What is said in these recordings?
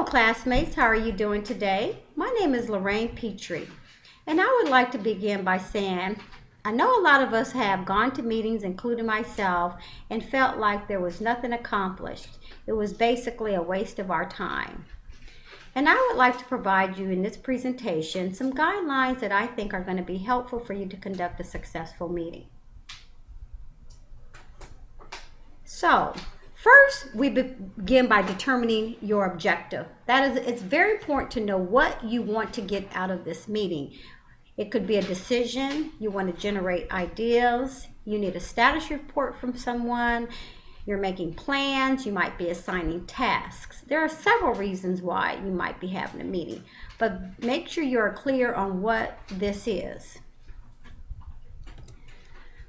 classmates. How are you doing today? My name is Lorraine Petrie, and I would like to begin by saying I know a lot of us have gone to meetings, including myself, and felt like there was nothing accomplished. It was basically a waste of our time. And I would like to provide you in this presentation some guidelines that I think are going to be helpful for you to conduct a successful meeting. So, first, we begin by determining your objective. It's very important to know what you want to get out of this meeting. It could be a decision, you want to generate ideas, you need a status report from someone, you're making plans, you might be assigning tasks. There are several reasons why you might be having a meeting, but make sure you're clear on what this is.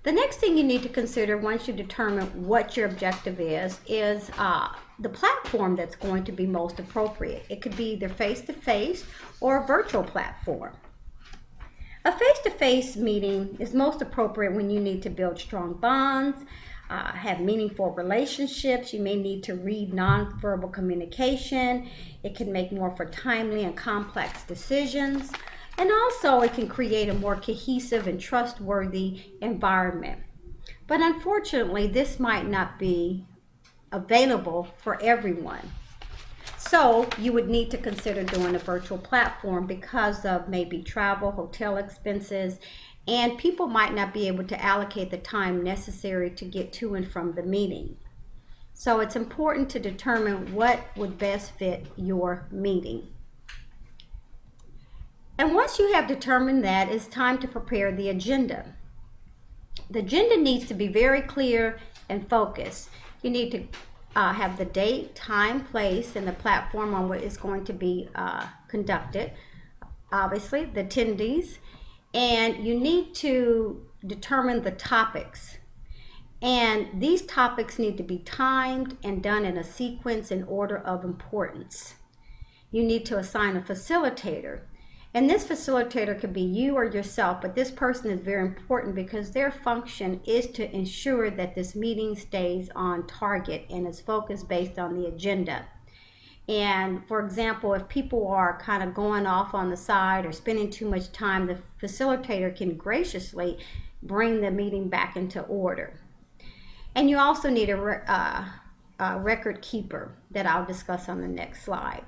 The next thing you need to consider once you determine what your objective is the platform that's going to be most appropriate. It could be either face-to-face or a virtual platform. A face-to-face meeting is most appropriate when you need to build strong bonds, have meaningful relationships. You may need to read nonverbal communication. It can make more for timely and complex decisions. And also it can create a more cohesive and trustworthy environment. But unfortunately, this might not be available for everyone. So you would need to consider doing a virtual platform because of maybe travel, hotel expenses, and people might not be able to allocate the time necessary to get to and from the meeting. So it's important to determine what would best fit your meeting. And once you have determined that, it's time to prepare the agenda. The agenda needs to be very clear and focused. You need to have the date, time, place, and the platform on what is going to be conducted. Obviously, the attendees. And you need to determine the topics. And these topics need to be timed and done in a sequence in order of importance. You need to assign a facilitator. And this facilitator could be you or yourself, but this person is very important because their function is to ensure that this meeting stays on target and is focused based on the agenda. And for example, if people are kind of going off on the side or spending too much time, the facilitator can graciously bring the meeting back into order. And you also need a record keeper that I'll discuss on the next slide.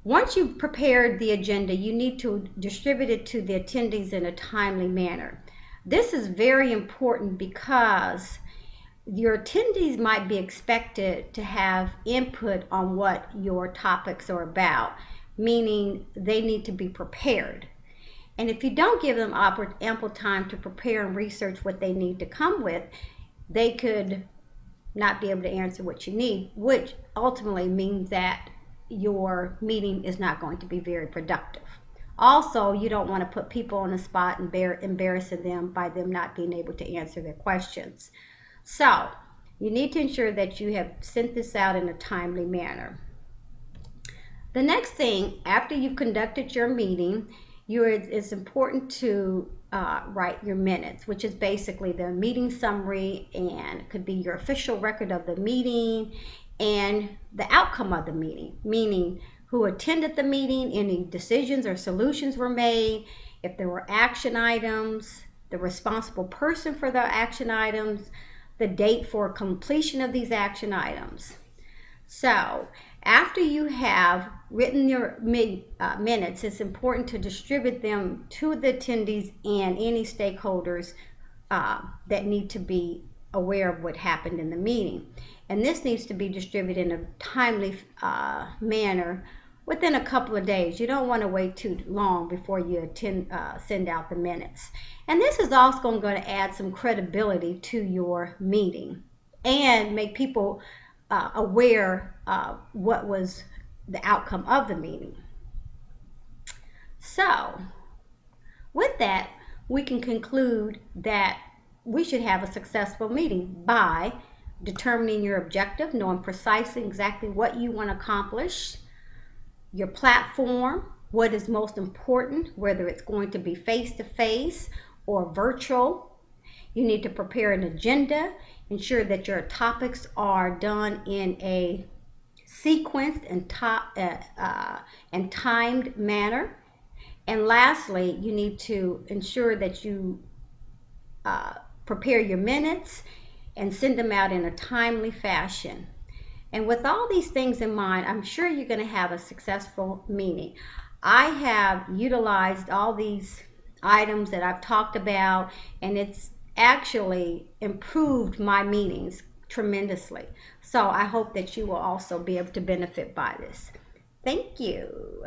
Once you've prepared the agenda, you need to distribute it to the attendees in a timely manner. This is very important because your attendees might be expected to have input on what your topics are about, meaning they need to be prepared. And if you don't give them ample time to prepare and research what they need to come with, they could not be able to answer what you need, which ultimately means that your meeting is not going to be very productive. Also, you don't want to put people on the spot and embarrassing them by them not being able to answer their questions. So, you need to ensure that you have sent this out in a timely manner. The next thing, after you've conducted your meeting, it's important to write your minutes, which is basically the meeting summary, and it could be your official record of the meeting and the outcome of the meeting, meaning who attended the meeting, any decisions or solutions were made, if there were action items, the responsible person for the action items, the date for completion of these action items. So after you have written your minutes, it's important to distribute them to the attendees and any stakeholders that need to be aware of what happened in the meeting. And this needs to be distributed in a timely manner within a couple of days. You don't want to wait too long before you send out the minutes. And this is also going to add some credibility to your meeting and make people aware of what was the outcome of the meeting. So, with that, we can conclude that we should have a successful meeting by determining your objective, knowing precisely exactly what you want to accomplish, your platform, what is most important, whether it's going to be face-to-face or virtual. You need to prepare an agenda, ensure that your topics are done in a sequenced and timed manner. And lastly, you need to ensure that you prepare your minutes and send them out in a timely fashion. And with all these things in mind, I'm sure you're going to have a successful meeting. I have utilized all these items that I've talked about, and it's actually improved my meetings tremendously. So I hope that you will also be able to benefit by this. Thank you.